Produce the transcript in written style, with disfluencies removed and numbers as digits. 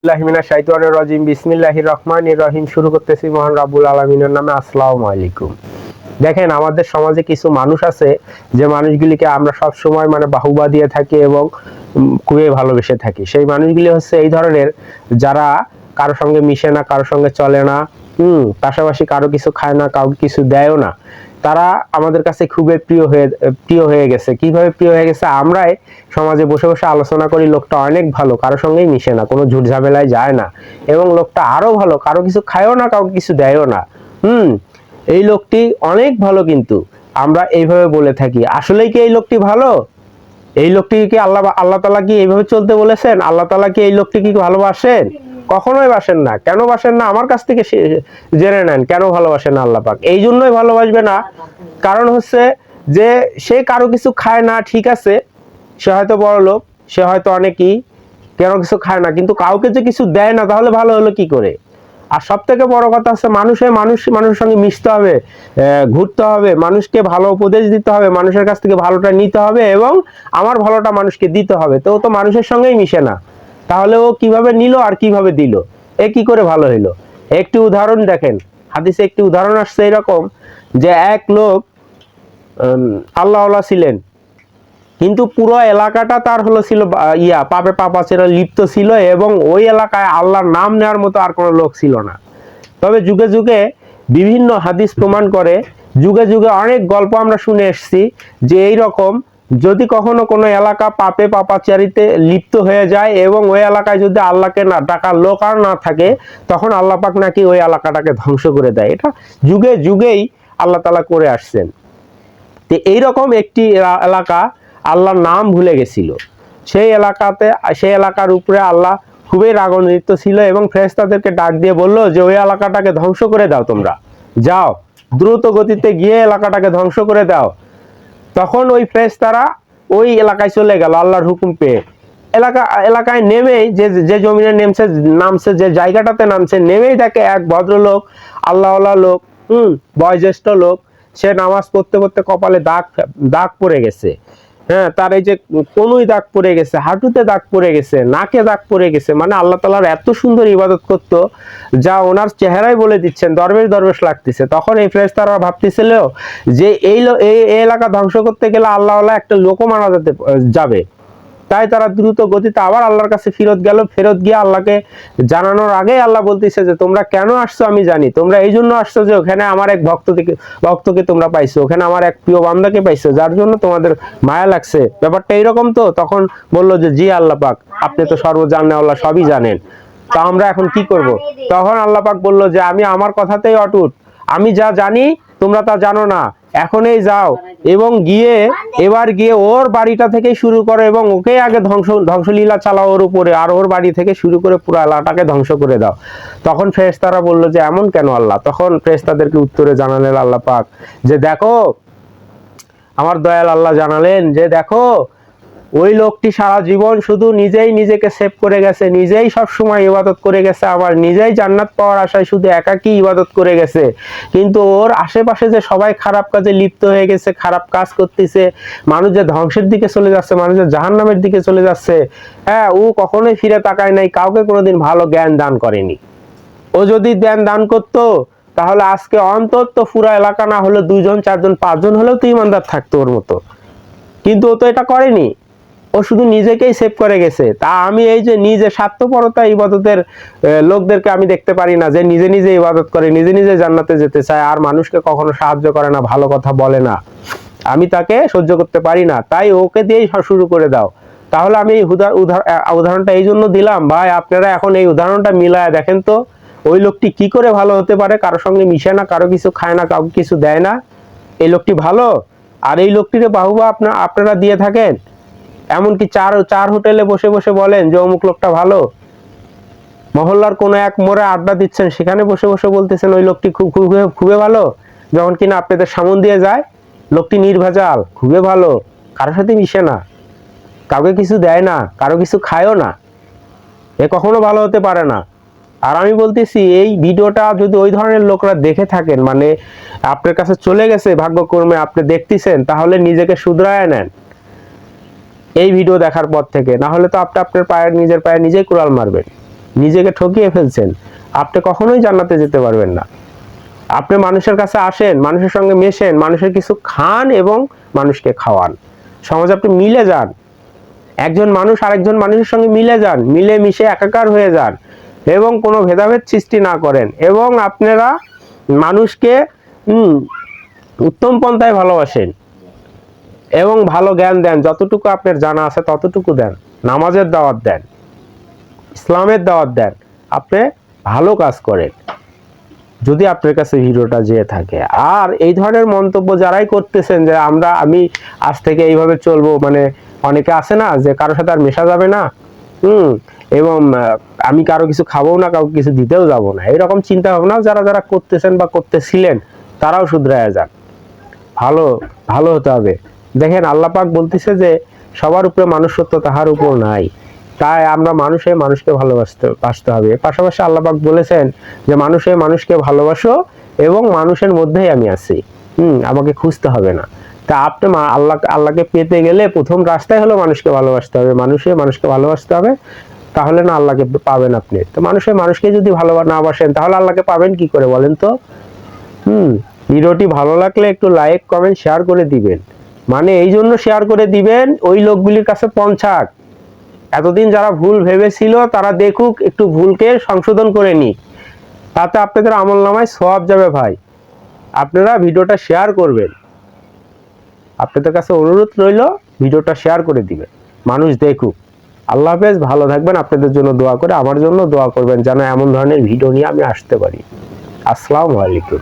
বিসমিল্লাহির রহমানির রহিম। শুরু করতেছি মহান রাব্বুল আলামিনের নামে। আসসালামু আলাইকুম। দেখেন, আমাদের সমাজে কিছু মানুষ আছে যে মানুষগুলিকে আমরা সব সময় বাহুবা দিয়ে থাকি এবং খুবই ভালোবেসে থাকি। সেই মানুষগুলি হচ্ছে এই ধরনের, যারা কারোর সঙ্গে মিশে না, কারোর সঙ্গে চলে না, পাশাপাশি কারো কিছু খায় না, কাউকে কিছু দেয়ও না। তারা আমাদের কাছে খুবই প্রিয় হয়ে গেছে। কিভাবে প্রিয় হয়ে গেছে? আমরাই সমাজে বসে বসে আলোচনা করি লোকটা অনেক ভালো, কারোর সঙ্গেই মিশে না, কোনো ঝুট ঝামেলায় যায় না, এবং লোকটা আরো ভালো, কারো কিছু খায়ও না, কাউকে কিছু দেয়ও না। এই লোকটি অনেক ভালো, কিন্তু আমরা এইভাবে বলে থাকি। আসলেই কি এই লোকটি ভালো? এই লোকটিকে আল্লাহ তাআলা কি এইভাবে চলতে বলেছেন? আল্লাহ তাআলা কি এই লোকটিকে ভালোবাসেন? কখনোই বাসেন না। কেন বাসেন না? আমার কাছ থেকে জেনে নেন কেন ভালোবাসেন না আল্লাহ পাক। এই জন্যই ভালোবাসবে না, কারণ হচ্ছে যে সে কারো কিছু খায় না, ঠিক আছে, সে হয়তো বড় লোক, সে হয়তো অনেকই কেন কিছু খায় না, কিন্তু কাউকে যে কিছু দেয় না, তাহলে ভালো হলো কি করে? আর সব থেকে বড় কথা হচ্ছে মানুষের সঙ্গে মিশতে হবে, ঘুরতে হবে, মানুষকে ভালো উপদেশ দিতে হবে, মানুষের কাছ থেকে ভালোটা নিতে হবে, এবং আমার ভালোটা মানুষকে দিতে হবে। তো ও তো মানুষের সঙ্গেই মিশে না, তাহলে ও কিভাবে নিল আর কিভাবে দিল? এ কি করে ভালো হইলো? একটি উদাহরণ দেখেন, হাদিসে একটি উদাহরণ আসছে এরকম, যে এক লোক আল্লাহওয়ালা ছিলেন, কিন্তু পুরো এলাকাটা তার ছিল পাপে পাপাচারে লিপ্ত ছিল, এবং ওই এলাকায় আল্লাহর নাম নেওয়ার মতো আর কোনো লোক ছিল না। তবে যুগে যুগে বিভিন্ন হাদিস প্রমাণ করে, যুগে যুগে অনেক গল্প আমরা শুনে এসেছি যে এই রকম, যদি কখনো কোনো এলাকা পাপে পাপাচারিতে লিপ্ত হয়ে যায় এবং ওই এলাকায় যদি আল্লাহকে না ডাকার লোক আর না থাকে, তখন আল্লাহ পাক নাকি ওই এলাকাটাকে ধ্বংস করে দেয়। এটা যুগে যুগেই আল্লাহ তাআলা করে আসছেন। তো এইরকম একটি এলাকা আল্লাহর নাম ভুলে গেছিল, সেই এলাকার উপরে আল্লাহ খুবই রাগান্বিত ছিল এবং ফেরেশতাদেরকে ডাক দিয়ে বললো যে ওই এলাকাটাকে ধ্বংস করে দাও, তোমরা যাও, দ্রুত গতিতে গিয়ে এলাকাটাকে ধ্বংস করে দাও। তখন ওই ফেরেশতারা ওই এলাকায় চলে গেল আল্লাহর হুকুম পেয়ে। এলাকায় নেমেই যে জমিনে নামছে, যে জায়গাটাতে নামছে, নেমেই দেখে এক ভদ্রলোক, আল্লাহওয়ালা লোক, বয়োজ্যেষ্ঠ লোক, সে নামাজ পড়তে পড়তে কপালে দাগ পড়ে গেছে। হ্যাঁ, তার এই যে কোনোই দাগ পড়ে গেছে, হাঁটুতে দাগ পড়ে গেছে, নাকে দাগ পড়ে গেছে। আল্লাহ তাআলার এত সুন্দর ইবাদত করতো, যা ওনার চেহারাই বলে দিচ্ছেন, দরবেশ দরবেশ লাগতেছে। তখন এই ফেরেশতারা ভাবতেছিল যে এই এলাকা ধ্বংস করতে গেলে আল্লাহওয়ালা একটা লোকও মারা যাবে। তাই তারা দ্রুত গতিতে আবার আল্লাহর কাছে ফেরত গিয়ে আল্লাহকে জানানোর আগে আল্লাহ বলতেছে যে তোমরা কেন আসছো আমি জানি, তোমরা এই জন্য আসছো যে ওখানে আমার এক ভক্তকে তোমরা পাইছো, ওখানে আমার এক প্রিয় বান্দাকে পাইছো, যার জন্য তোমাদের মায়া লাগছে। ব্যাপারটা এইরকম। তো তখন বললো যে জি আল্লাহ পাক, আপনি তো সর্বজানেওয়ালা, সবই জানেন, তা আমরা এখন কি করব? তখন আল্লাহ পাক বললো যে আমি আমার কথাতেই অটুট, আমি যা জানি তোমরা তা জানো না, এখনই যাও এবং এবার গিয়ে ওর বাড়িটা থেকে শুরু করো এবং ওকে আগে ধ্বংসলীলা চালাও ওর উপরে, আর ওর বাড়ি থেকে শুরু করে পুরো এলাকাটাকে ধ্বংস করে দাও। তখন ফেরেশতারা বললো যে এমন কেন আল্লাহ? তখন ফেরেশতাদেরকে উত্তরে জানালেন আল্লাহ পাক যে দেখো, আমার দয়াল আল্লাহ জানালেন যে দেখো, ওই লোকটি সারা জীবন শুধু নিজেই নিজেকে সেভ করে গেছে, নিজেই সব সময় ইবাদত করে গেছে, আবার নিজেই জান্নাত পাওয়ার আশায় শুধু একাকী ইবাদত করে গেছে, কিন্তু ওর আশেপাশে যে সবাই খারাপ কাজে লিপ্ত হয়ে গেছে, খারাপ কাজ করতেছে, মানুষ যে ধ্বংসের দিকে চলে যাচ্ছে, মানুষ যে জাহান্নামের দিকে চলে যাচ্ছে, হ্যাঁ, ও কখনোই ফিরে তাকায় নাই, কাউকে কোনোদিন ভালো জ্ঞান দান করেনি। ও যদি জ্ঞান দান করতো, তাহলে আজকে অন্তত পুরা এলাকা না হলে 2 জন 4 জন 5 জন হলেও তো ইমানদার থাকতো ওর মতো। কিন্তু ও তো এটা করেনি, ও শুধু নিজেকেই সেভ করে গেছে। তা আমি এই যে নিজে স্বার্থপরতা ইবাদতের লোকদেরকে আমি দেখতে পারি না, যে নিজে নিজে ইবাদত করে, নিজে নিজে জান্নাতে যেতে চায়, আর মানুষকে কখনো সাহায্য করে না, ভালো কথা বলে না, আমি তাকে সহ্য করতে পারি না। তাই ওকে দিয়েই শুরু করে দাও। তাহলে আমি উদাহরণটা এই জন্য দিলাম ভাই, আপনারা এখন এই উদাহরণটা মিলায় দেখেন তো, ওই লোকটি কি করে ভালো হতে পারে? কারো সঙ্গে মিশে না, কারো কিছু খায় না, কাউকে কিছু দেয় না, এই লোকটি ভালো। আর এই লোকটিকে বাহুবা আপনারা দিয়ে থাকেন, এমনকি চার হোটেলে বসে বসে বলেন যে অমুক লোকটা ভালো। মহল্লার কোনো এক মোড়ে আড্ডা দিচ্ছেন, সেখানে বসে বসে বলতেছেন ওই লোকটি খুবই ভালো, যখন কিনা আপনাদের সামন দিয়ে যায় লোকটি নির্ভেজাল, খুবই ভালো, কারোর সাথে মিশে না, কাউকে কিছু দেয় না, কারো কিছু খায়ও না, এ কখনো ভালো হতে পারে না। আর আমি বলতেছি, এই ভিডিওটা যদি ওই ধরনের লোকরা দেখে থাকেন, আপনার কাছে চলে গেছে ভাগ্যক্রমে, আপনি দেখতেছেন, তাহলে নিজেকে শুধরায় নেন এই ভিডিও দেখার পর থেকে, না হলে তো আপনি আপনার নিজের পায়ে নিজেই কুড়াল মারবেন। নিজেকে ঠকিয়ে ফেলছেন, আপনি কখনোই জান্নাতে যেতে পারবেন না। আপনি মানুষের কাছে আসেন, মানুষের সঙ্গে মেশেন, মানুষের কিছু খান এবং মানুষকে খাওয়ান, সমাজে আপনি মিলে যান, একজন মানুষ আরেকজন মানুষের সঙ্গে মিলে যান, মিলে মিশে একাকার হয়ে যান এবং কোনো ভেদাভেদ সৃষ্টি না করেন এবং আপনারা মানুষকে উত্তম পন্থায় ভালোবাসেন এবং ভালো জ্ঞান দেন, যতটুকু আপনার জানা আছে ততটুকু দেন, নামাজের দাওয়াত দেন, ইসলামের দাওয়াত দেন, আপনি ভালো কাজ করেন যদি আপনার কাছে ভিডিওটা যেয়ে থাকে। আর এই ধরনের মন্তব্য যারাই করতেছেন যে আমি আজ থেকে এইভাবে চলবো, মানে অনেকে আছে না যে কারোর সাথে আর মেশা যাবে না, এবং আমি কারো কিছু খাবো না, কাউকে কিছু দিতেও যাব না, এরকম চিন্তা ভাবনা যারা যারা করতেছেন বা করতেছিলেন তারাও শুধরায়া যান, ভালো ভালো হতে হবে। দেখেন আল্লাহ পাক বলতেছে যে সবার উপরে মানুষত্ব তাহার উপর নাই, তাই আমরা মানুষকে বাসতে হবে। পাশাপাশি আল্লাহ পাক বলেছেন যে মানুষকে ভালোবাসো এবং মানুষের মধ্যেই আমি আছি, আমাকে খুঁজতে হবে না। তা আপনি আল্লাহকে পেতে গেলে প্রথম রাস্তায় হলো মানুষকে ভালোবাসতে হবে, মানুষকে ভালোবাসতে হবে, তাহলে না আল্লাহকে পাবেন আপনি। তো মানুষকে যদি না বাসেন তাহলে আল্লাহকে পাবেন কি করে বলেন তো? ভিডিওটি ভালো লাগলে একটু লাইক কমেন্ট শেয়ার করে দিবেন, মানে এই জন্য শেয়ার করে দিবেন ওই লোকগুলির কাছে পৌঁছাক, এতদিন যারা ভুল ভেবেছিল তারা দেখুক, একটু ভুলকে সংশোধন করে নিক, তাতে আপনাদের আমলনামায় সওয়াব যাবে ভাই। আপনারা ভিডিওটা শেয়ার করবেন, আপনাদের কাছে অনুরোধ রইল ভিডিওটা শেয়ার করে দিবেন, মানুষ দেখুক। আল্লাহ হাফেজ, ভালো থাকবেন, আপনাদের জন্য দোয়া করে আমার জন্য দোয়া করবেন যেন এমন ধরনের ভিডিও নিয়ে আমি আসতে পারি। আসসালামু আলাইকুম।